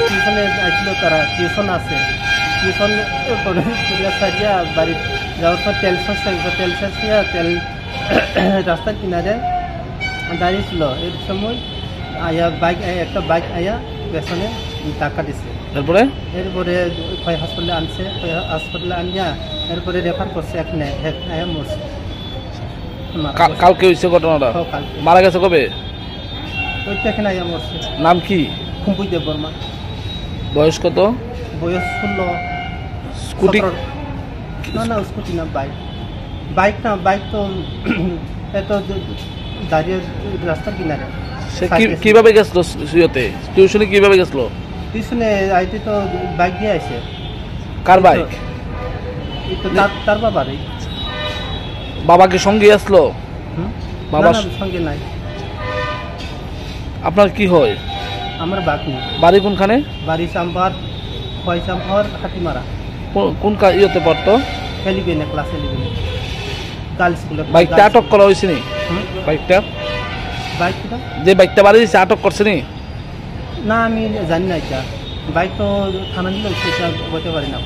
টিউশনে আসছিল তারা, টিউশন আছে, টিউশন করে সারিয়া বাড়ি যাওয়ার পর তেল শেষ হইয়া তেল রাস্তার কিনারে দাঁড়িয়েছিল। এর সময় আয়া একটা বাইক আয়া পেছনে ধাক্কা দিছে। এরপরে হাসপাতালে আনছে, হাসপাতালে আনিয়া এরপরে রেফার করছে, এখানে আয়া মরছে। কালকে হয়েছে ঘটনাটা? মারা গেছে কবে? ওইটা এখানে আয়া মরছে। নাম কি? খুম্পুই দেব বর্মা। বয়স কত? বয়স 16। স্কুটি? না স্কুটি না, বাইক না, বাইক তো এত দাঁড়িয়ে রাস্তার কিনারে। সে কিভাবে গেছিল ইয়েতে, টিউশনে কিভাবে গেছিল? টিউশনে আইতে তো বাইক দিয়ে আইছে। কার বাইক? তার বাবারই। বাবাকে সঙ্গে আসলো? বাবার সঙ্গে নাই। আপনার কি হয়? আমার বাকি। বাড়ি কোনখানে? বাড়ি চাম্পার, চাম্পার হাতিমারা। কোন ইয়েতে পড়তো? 11 ক্লাস 11 গার্লস স্কুলে। বাইকটা আটক করা হয়েছে নি? বাইকটা যে বাইকটা বাড়ি দিয়েছে আটক করছে নি? না আমি জানি না, এটা বাইক তো থানা নিলে বলতে পারি না।